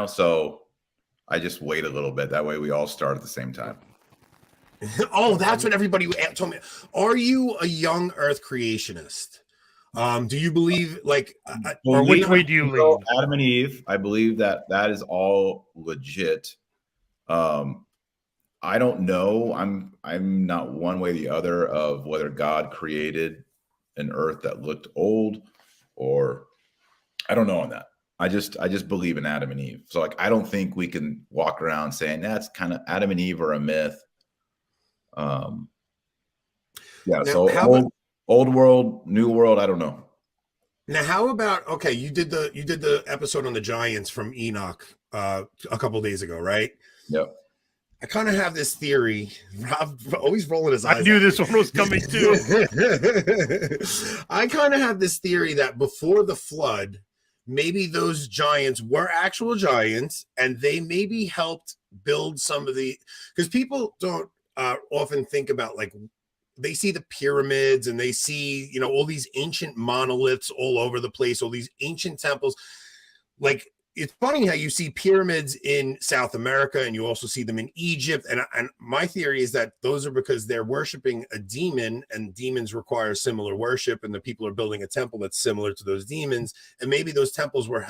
So I just wait a little bit. That way we all start at the same time. Oh, that's what everybody told me. Are you a young Earth creationist? Do you believe Which way do you believe? Adam and Eve. I believe that is all legit. I don't know. I'm not one way or the other of whether God created an Earth that looked old, or I don't know on that. I just believe in Adam and Eve. So I don't think we can walk around saying that's kind of Adam and Eve are a myth. Yeah. Now, so old world, new world. I don't know. Now, how about you did the episode on the giants from Enoch a couple of days ago, right? Yep. I kind of have this theory. Rob always rolling his eyes. I knew this one was coming too. I kind of have this theory that before the flood, maybe those giants were actual giants, and they maybe helped build some of the. Because people don't often think about they see the pyramids and they see all these ancient monoliths all over the place, all these ancient temples. It's funny how you see pyramids in South America and you also see them in Egypt. And my theory is that those are because they're worshiping a demon, and demons require similar worship, and the people are building a temple that's similar to those demons. And maybe those temples were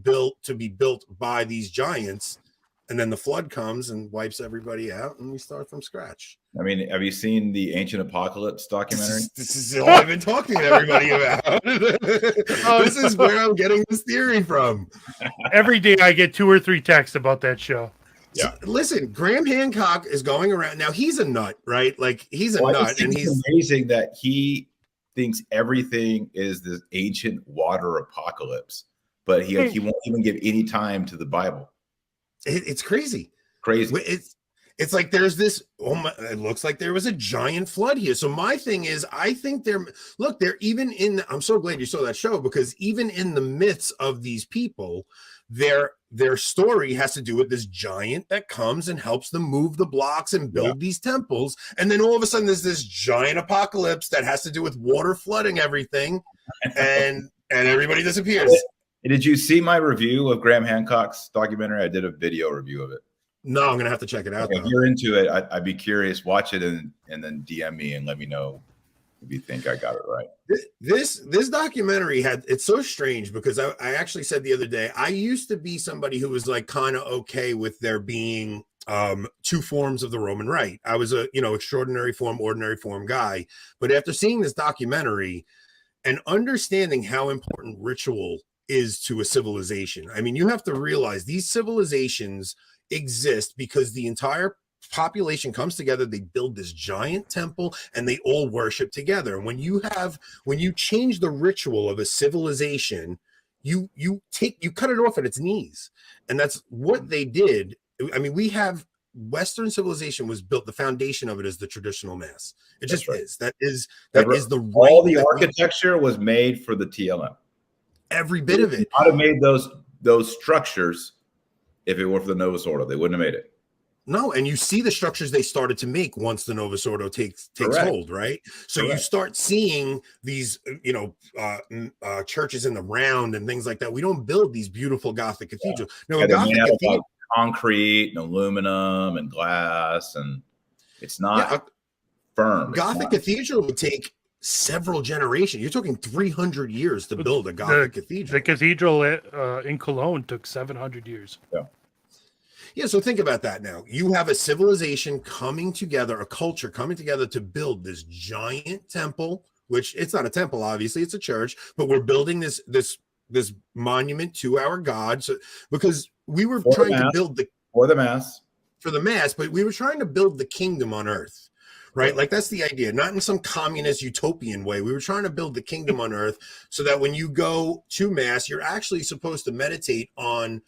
to be built by these giants. And then the flood comes and wipes everybody out, and we start from scratch. I mean, have you seen the Ancient Apocalypse documentary? This is all I've been talking to everybody about. This is where I'm getting this theory from. Every day I get 2 or 3 texts about that show. Yeah. So, listen, Graham Hancock is going around. Now, he's a nut, right? He's a nut. And he's amazing that he thinks everything is this ancient water apocalypse, but he won't even give any time to the Bible. It's crazy. It's like there's this. It looks like there was a giant flood here. So my thing is, I think they're even in. I'm so glad you saw that show, because even in the myths of these people, their story has to do with this giant that comes and helps them move the blocks and build these temples. And then all of a sudden, there's this giant apocalypse that has to do with water flooding everything, and everybody disappears. Did you see my review of Graham Hancock's documentary? I did a video review of it. No, I'm gonna have to check it out. If you're into it, I'd be curious. Watch it and then DM me and let me know if you think I got it right. This documentary it's so strange, because I actually said the other day, I used to be somebody who was kind of okay with there being 2 forms of the Roman Rite. I was a extraordinary form, ordinary form guy. But after seeing this documentary and understanding how important ritual is to a civilization, I mean, you have to realize these civilizations exist because the entire population comes together, they build this giant temple, and they all worship together. And when you change the ritual of a civilization, you cut it off at its knees. And that's what they did. I mean, we have Western civilization was built, the foundation of it is the traditional mass. It just is. That is all the architecture was made for the TLM. Every bit of it. I'd have made those structures if it were for the Novus Ordo. They wouldn't have made it. No, and you see the structures they started to make once the Novus Ordo takes hold, right? So you start seeing these, churches in the round and things like that. We don't build these beautiful Gothic cathedrals. No, Gothic cathedral, concrete and aluminum and glass, and it's not firm. Gothic cathedral would take several generations. You're talking 300 years to build a Gothic cathedral. The cathedral in Cologne took 700 years. Yeah, so think about that now. You have a civilization coming together, a culture coming together to build this giant temple, which it's not a temple, obviously, it's a church, but we're building this monument to our God. So because we were trying to build for the mass, but we were trying to build the kingdom on earth. Right? Like that's the idea, not in some communist utopian way. We were trying to build the kingdom on earth so that when you go to mass, you're actually supposed to meditate on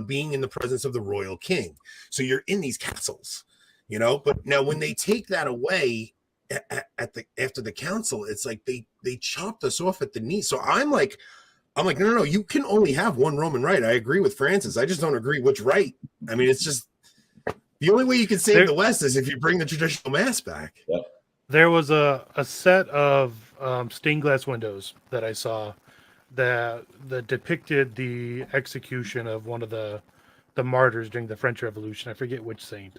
being in the presence of the royal king. So you're in these castles, but now when they take that away after the council, it's like they chopped us off at the knee. So I'm like, no, you can only have one Roman Rite. I agree with Francis. I just don't agree which rite. I mean, it's just, the only way you can save the West is if you bring the traditional mass back. Yep. There was a set of stained glass windows that I saw that depicted the execution of one of the martyrs during the French Revolution. I forget which saint,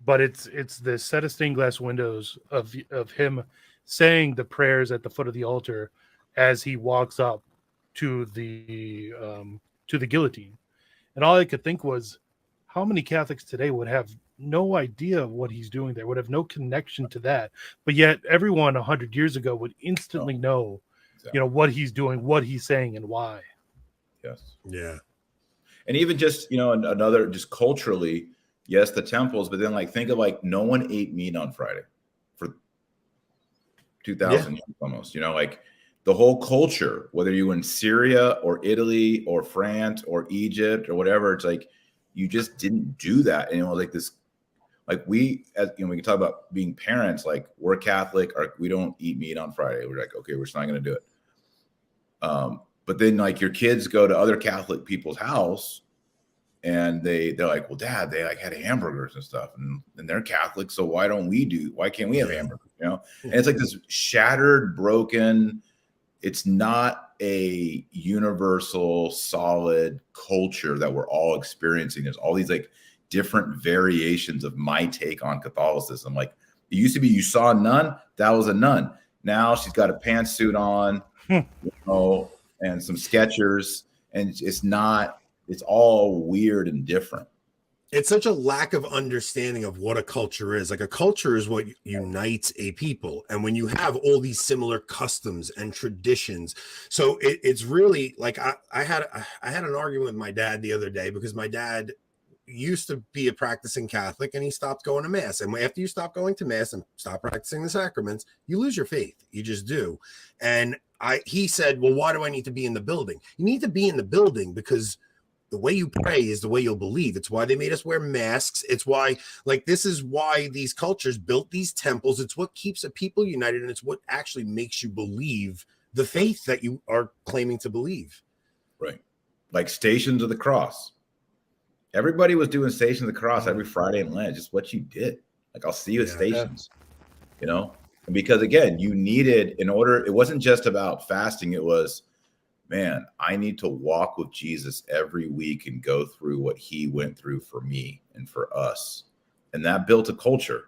but it's this set of stained glass windows of him saying the prayers at the foot of the altar as he walks up to the guillotine. And all I could think was, how many Catholics today would have no idea of what he's doing there, would have no connection to that, but yet everyone 100 years ago would instantly know, exactly. what he's doing, what he's saying, and why. Yes. Yeah. And even just, another, just culturally, yes, the temples, but then like think of like no one ate meat on Friday for 2,000 years almost, like the whole culture, whether you were in Syria or Italy or France or Egypt or whatever, it's like you just didn't do that. And it was like this, like we, as we can talk about being parents, like we're Catholic, or we don't eat meat on Friday. We're like, okay, we're just not going to do it. But then like your kids go to other Catholic people's house and they're like, well, Dad, they like had hamburgers and stuff, and they're Catholic, so why can't we have hamburgers? And it's like this shattered, broken. It's not a universal, solid culture that we're all experiencing. There's all these like different variations of my take on Catholicism. Like it used to be, you saw a nun, that was a nun. Now she's got a pantsuit on, and some Skechers, and it's all weird and different. It's such a lack of understanding of what a culture is. Like a culture is what unites a people. And when you have all these similar customs and traditions, so it's really like I had an argument with my dad the other day, because my dad used to be a practicing Catholic and he stopped going to mass. And after you stop going to mass and stop practicing the sacraments, you lose your faith. You just do. And he said, well, why do I need to be in the building? You need to be in the building because the way you pray is the way you'll believe. It's why they made us wear masks. It's why, like, this is why these cultures built these temples. It's what keeps a people united, and it's what actually makes you believe the faith that you are claiming to believe. Right. Like Stations of the Cross. Everybody was doing Stations of the Cross every Friday in Lent. Just what you did. Like, I'll see you at Stations, And because again, you needed, in order, it wasn't just about fasting. It was, man, I need to walk with Jesus every week and go through what he went through for me and for us. And that built a culture.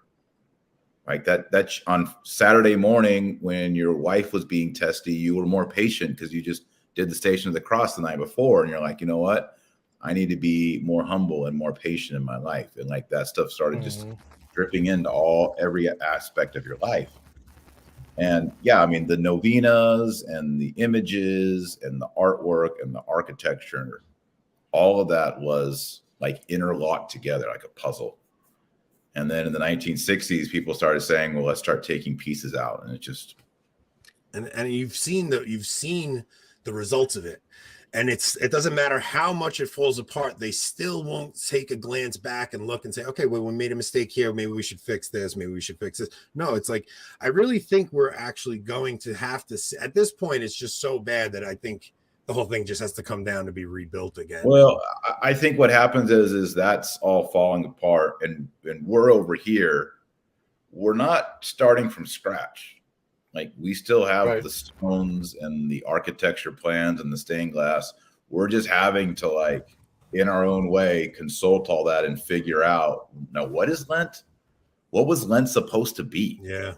Like that on Saturday morning when your wife was being testy, you were more patient because you just did the Station of the Cross the night before. And you're like, you know what? I need to be more humble and more patient in my life. And like that stuff started just dripping into every aspect of your life. And yeah, I mean, the novenas and the images and the artwork and the architecture, all of that was like interlocked together like a puzzle. And then in the 1960s, people started saying, well, let's start taking pieces out. And it just. And you've seen the results of it. And it doesn't matter how much it falls apart. They still won't take a glance back and look and say, okay, well, we made a mistake here. Maybe we should fix this. Maybe we should fix this. No, it's like, I really think we're actually going to have to, at this point, it's just so bad that I think the whole thing just has to come down to be rebuilt again. Well, I think what happens is that's all falling apart. And we're over here. We're not starting from scratch. Like we still have the stones and the architecture plans and the stained glass. We're just having to, like, in our own way, consult all that and figure out, now, what is Lent? What was Lent supposed to be? Yeah.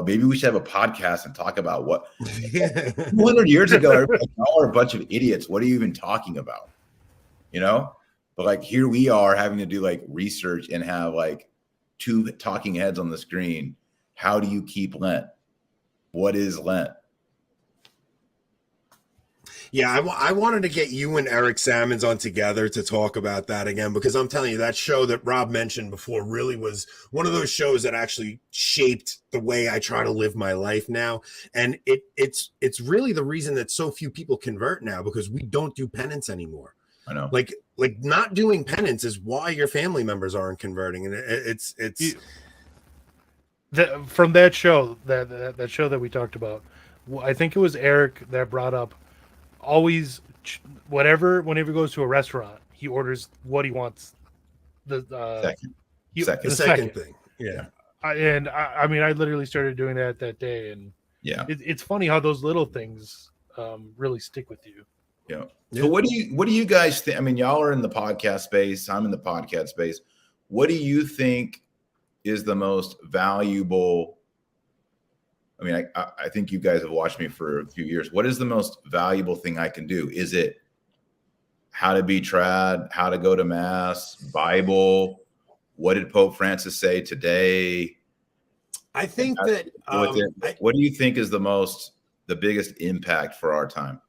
Maybe we should have a podcast and talk about what 200 years ago, everybody, y'all are a bunch of idiots. What are you even talking about? But like here we are having to do like research and have like two talking heads on the screen. How do you keep Lent? What is Lent? Yeah, I wanted to get you and Eric Salmons on together to talk about that again, because I'm telling you, that show that Rob mentioned before really was one of those shows that actually shaped the way I try to live my life now. And it's really the reason that so few people convert now, because we don't do penance anymore. I know. Like not doing penance is why your family members aren't converting. And it's from that show, that show that we talked about, I think it was Eric that brought up, always whenever he goes to a restaurant, he orders what he wants. The second thing. Yeah. I mean, I literally started doing that day, and yeah, it's funny how those little things really stick with you. Yeah. Yeah. So what do you guys think? I mean, y'all are in the podcast space. I'm in the podcast space. What do you think is the most valuable? I mean, I think you guys have watched me for a few years. What is the most valuable thing I can do? Is it how to be trad, how to go to mass, Bible? What did Pope Francis say today? I think that What do you think is the biggest impact for our time?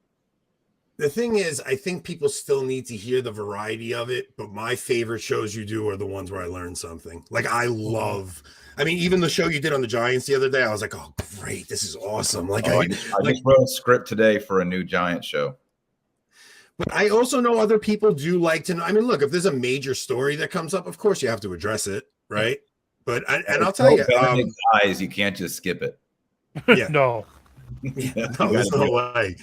the thing is, I think people still need to hear the variety of it, but my favorite shows you do are the ones where I learn something. Like I mean, even the show you did on the Giants the other day, I was like, oh, great, this is awesome. Like I just wrote a script today for a new Giant show. But I also know other people do like to know. I mean, look, if there's a major story that comes up, of course you have to address it, right? But I'll tell you, guys, you can't just skip it. Yeah. No. Yeah, no, there's no way.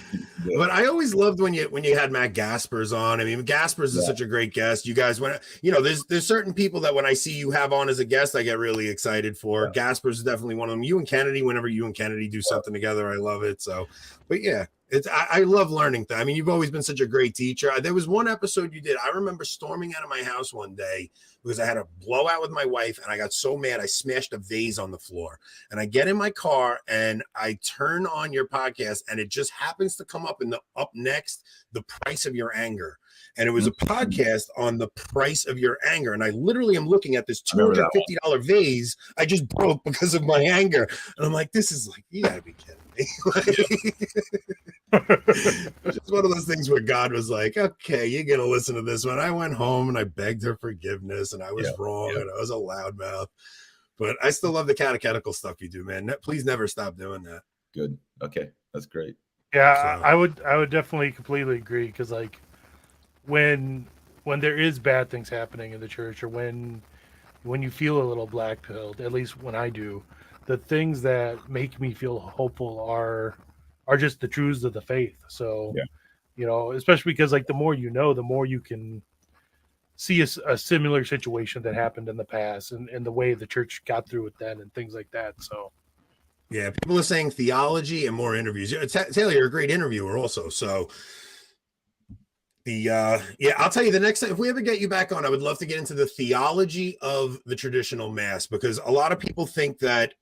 But I always loved when you had Matt Gaspers on. I mean, Gaspers is such a great guest. You guys, there's certain people that when I see you have on as a guest, I get really excited for. Yeah. Gaspers is definitely one of them. You and Kennedy, whenever you and Kennedy do something together, I love it. So, but yeah, I love learning. I mean, you've always been such a great teacher. There was one episode you did. I remember storming out of my house one day because I had a blowout with my wife and I got so mad I smashed a vase on the floor. And I get in my car and I turn on your podcast and it just happens to come up up next, the price of your anger. And it was a podcast on the price of your anger. And I literally am looking at this $250 vase I just broke because of my anger. And I'm like, this is like, you gotta be kidding me. It's just one of those things where God was like, okay, you're going to listen to this one. I went home and I begged her forgiveness and I was wrong and I was a loudmouth. But I still love the catechetical stuff you do, man. Please never stop doing that. Good. Okay. That's great. Yeah, so. I would definitely completely agree because like when there is bad things happening in the church or when you feel a little black pilled, at least when I do, the things that make me feel hopeful are just the truths of the faith. So, especially because like the more you know, the more you can see a similar situation that happened in the past and the way the church got through it then and things like that. So, yeah, people are saying theology and more interviews. Taylor, you're a great interviewer also. So I'll tell you the next time, if we ever get you back on, I would love to get into the theology of the traditional mass, because a lot of people think that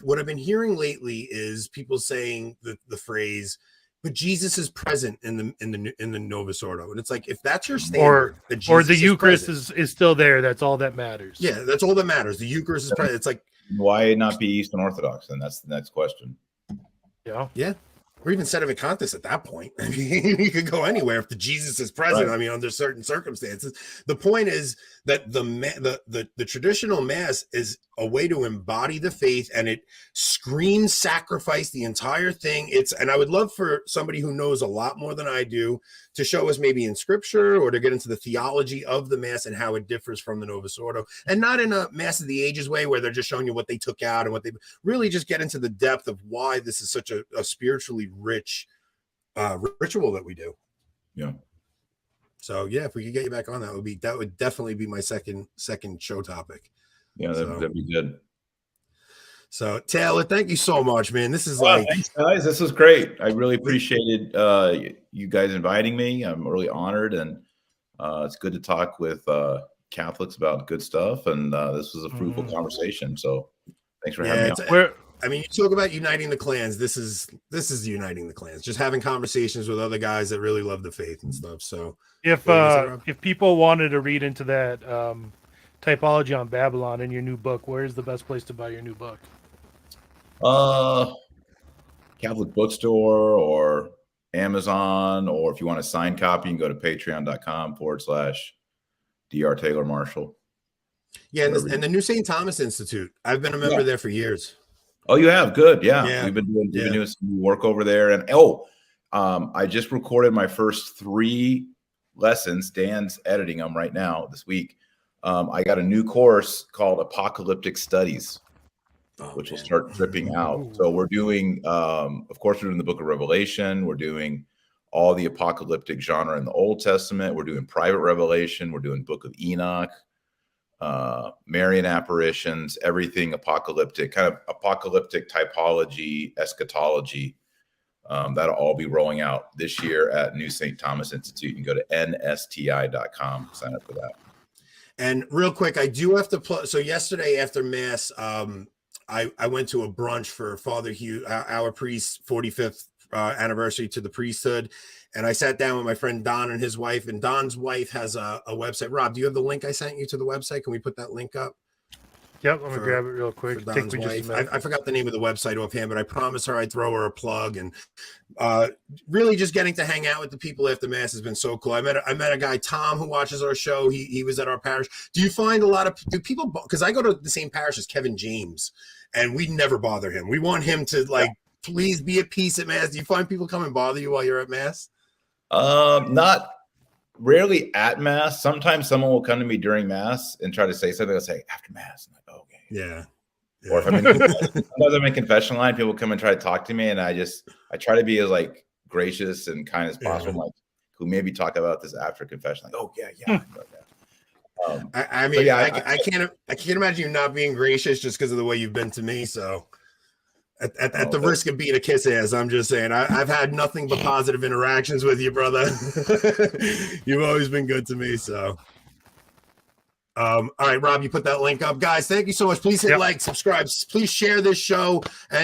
what I've been hearing lately is people saying the phrase, but Jesus is present in the Novus Ordo. And it's like, if that's your standard, or the Eucharist is still there, that's all that matters. Yeah, that's all that matters. The Eucharist is present. It's like, why not be Eastern Orthodox? And that's the next question. Yeah. Or even Sedevacantists at that point. I mean, you could go anywhere if the Jesus is present. Right. I mean, under certain circumstances. The point is that the traditional mass is a way to embody the faith, and it screams sacrifice the entire thing. And I would love for somebody who knows a lot more than I do to show us maybe in scripture or to get into the theology of the mass and how it differs from the Novus Ordo, and not in a Mass of the Ages way where they're just showing you what they took out and what they really just get into the depth of why this is such a spiritually rich ritual that we do. Yeah. So yeah, if we could get you back on, that would definitely be my second show topic. Yeah, that'd be good. So Taylor, thank you so much, man. This is thanks, guys. This was great. I really appreciated you guys inviting me. I'm really honored, and it's good to talk with Catholics about good stuff. And this was a fruitful conversation. So thanks for having me on. I mean, you talk about uniting the clans. This is uniting the clans. Just having conversations with other guys that really love the faith and stuff. So if people wanted to read into that typology on Babylon in your new book, where's the best place to buy your new book? Catholic bookstore or Amazon, or if you want a signed copy, you can go to patreon.com/Dr. Taylor Marshall. Yeah, and the New St. Thomas Institute. I've been a member there for years. Oh, you have? Good. Yeah. We've been doing some work over there. And I just recorded my first 3 lessons. Dan's editing them right now this week. I got a new course called Apocalyptic Studies, which will start dripping out. So we're doing, of course, we're doing the book of Revelation. We're doing all the apocalyptic genre in the Old Testament. We're doing private revelation. We're doing book of Enoch, Marian apparitions, everything apocalyptic, kind of apocalyptic typology, eschatology. That'll all be rolling out this year at New St. Thomas Institute. You can go to nsti.com, sign up for that. And real quick, I do have to plug. So yesterday after Mass, I went to a brunch for Father Hugh, our priest's 45th anniversary to the priesthood. And I sat down with my friend Don and his wife. And Don's wife has a website. Rob, do you have the link I sent you to the website? Can we put that link up? Yep, I'm gonna grab it real quick. For Don's wife. I forgot the name of the website offhand, but I promised her I'd throw her a plug. And really just getting to hang out with the people after Mass has been so cool. I met a guy, Tom, who watches our show. He was at our parish. Do you find do people, because I go to the same parish as Kevin James, and we never bother him. We want him to please be at peace at Mass. Do you find people come and bother you while you're at Mass? Not rarely at Mass. Sometimes someone will come to me during Mass and try to say something. I'll say after Mass. I'm like, oh, okay. Yeah. Or if I'm in confession line, people come and try to talk to me, and I try to be as gracious and kind as possible. Yeah. Like, who maybe talk about this after confession? Like, oh yeah. I mean, yeah, I can't imagine you not being gracious just because of the way you've been to me. So at the risk of being a kiss ass, I'm just saying I've had nothing but positive interactions with you, brother. You've always been good to me. So all right, Rob, you put that link up. Guys, thank you so much. Please hit like, subscribe, please share this show, and